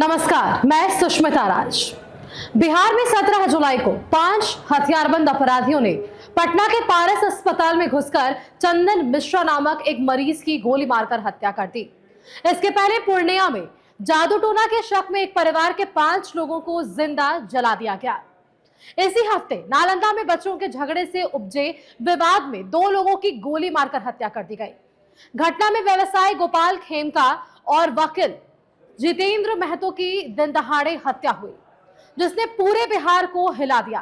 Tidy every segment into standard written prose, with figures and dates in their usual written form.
नमस्कार, मैं सुष्मिता राज। बिहार में 17 जुलाई को 5 हथियारबंद अपराधियों ने पटना के पारस अस्पताल में घुसकर चंदन मिश्रा नामक एक मरीज की गोली मारकर हत्या कर दी। इसके पहले पूर्णिया में जादू टोना के शक में एक परिवार के 5 लोगों को जिंदा जला दिया गया। इसी हफ्ते नालंदा में बच्चों के झगड़े से उपजे विवाद में 2 लोगों की गोली मारकर हत्या कर दी गई। घटना में व्यवसायी गोपाल खेमका और वकील जितेंद्र महतो की दिन दहाड़े हत्या हुई, जिसने पूरे बिहार को हिला दिया।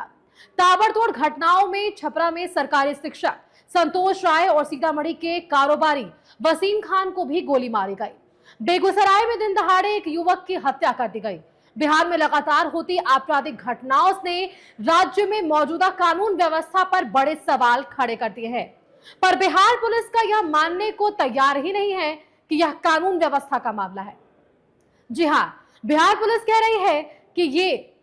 ताबड़तोड़ घटनाओं में छपरा में सरकारी शिक्षक संतोष राय और सीतामढ़ी के कारोबारी वसीम खान को भी गोली मारी गई। बेगूसराय में दिन दहाड़े एक युवक की हत्या कर दी गई। बिहार में लगातार होती आपराधिक घटनाओं ने राज्य में मौजूदा कानून व्यवस्था पर बड़े सवाल खड़े कर दिए हैं, पर बिहार पुलिस का यह मानने को तैयार ही नहीं है कि यह कानून व्यवस्था का मामला है। जी हां, बिहार पुलिस कह रही है कि ये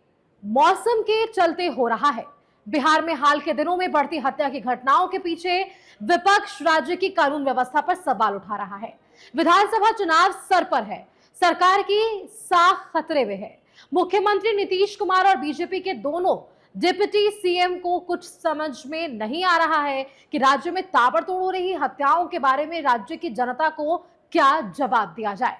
मौसम के चलते हो रहा है। बिहार में हाल के दिनों में बढ़ती हत्या की घटनाओं के पीछे विपक्ष राज्य की कानून व्यवस्था पर सवाल उठा रहा है। विधानसभा चुनाव सर पर है, सरकार की साख खतरे में है। मुख्यमंत्री नीतीश कुमार और बीजेपी के दोनों डिप्टी सीएम को कुछ समझ में नहीं आ रहा है कि राज्य में ताबड़तोड़ हो रही हत्याओं के बारे में राज्य की जनता को क्या जवाब दिया जाए।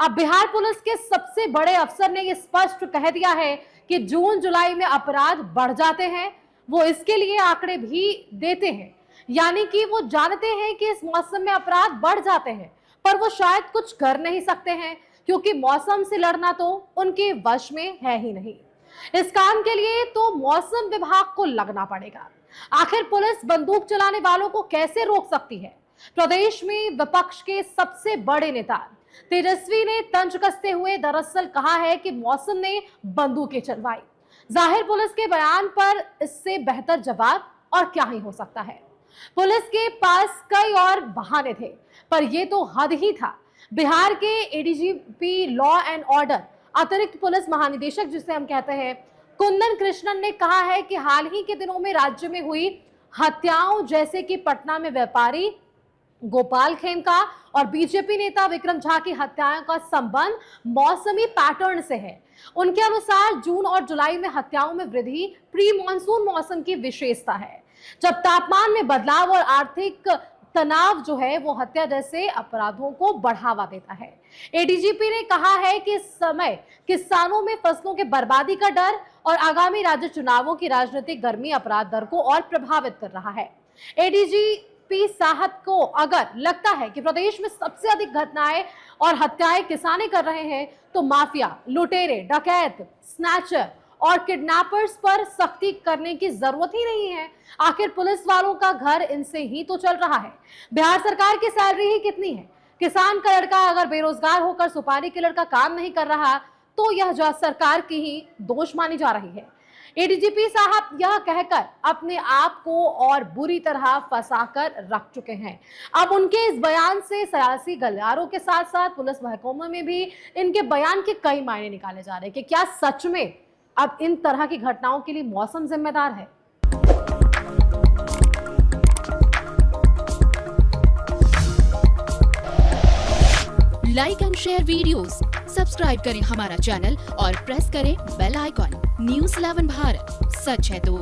अब बिहार पुलिस के सबसे बड़े अफसर ने यह स्पष्ट कह दिया है कि जून जुलाई में अपराध बढ़ जाते हैं। वो इसके लिए आंकड़े भी देते हैं, यानी कि वो जानते हैं कि इस मौसम में अपराध बढ़ जाते हैं, पर वो शायद कुछ कर नहीं सकते हैं क्योंकि मौसम से लड़ना तो उनके वश में है ही नहीं। इस काम के लिए तो मौसम विभाग को लगना पड़ेगा। आखिर पुलिस बंदूक चलाने वालों को कैसे रोक सकती है? प्रदेश में विपक्ष के सबसे बड़े नेता तेजस्वी ने तंज कसते हुए दरअसल कहा है कि मौसम ने बंदूकें चलवाई। जाहिर पुलिस के बयान पर इससे बेहतर जवाब और क्या ही हो सकता है। पुलिस के पास कई और बहाने थे, पर यह तो हद ही था। बिहार के एडीजीपी लॉ एंड ऑर्डर अतिरिक्त पुलिस महानिदेशक जिसे हम कहते हैं कुंदन कृष्णन ने कहा है कि हाल ही के दिनों में राज्य में हुई हत्याओं, जैसे कि पटना में व्यापारी गोपाल खेमका और बीजेपी नेता विक्रम झा की हत्याओं का संबंध मौसमी पैटर्न से है। उनके अनुसार जून और जुलाई में हत्याओं में वृद्धि प्री मानसून मौसम की विशेषता है, जब तापमान में बदलाव और आर्थिक तनाव जो है वो हत्या जैसे अपराधों को बढ़ावा देता है। एडीजीपी ने कहा है कि इस समय किसानों में फसलों के बर्बादी का डर और आगामी राज्य चुनावों की राजनीतिक गर्मी अपराध दर को और प्रभावित कर रहा है। एडीजीपी साहब को अगर लगता है कि प्रदेश में सबसे अधिक घटनाएं और हत्याएं किसान कर रहे हैं, तो माफिया, लुटेरे, डकैत, स्नैचर और किडनैपर्स पर सख्ती करने की जरूरत ही नहीं है। आखिर पुलिस वालों का घर इनसे ही तो चल रहा है। बिहार सरकार की सैलरी ही कितनी है? किसान का लड़का अगर बेरोजगार होकर सुपारी के लड़का काम नहीं कर रहा, तो यह सरकार की ही दोष मानी जा रही है। एडीजीपी साहब यह कहकर अपने आप को और बुरी तरह फंसाकर रख चुके हैं। अब उनके इस बयान से सियासी गलियारों के साथ साथ पुलिस महकमे में भी इनके बयान के कई मायने निकाले जा रहे हैं कि क्या सच में अब इन तरह की घटनाओं के लिए मौसम जिम्मेदार है। Like and share videos, subscribe करें हमारा चैनल और प्रेस करें बेल आइकॉन। न्यूज़ 11 भारत, सच है तो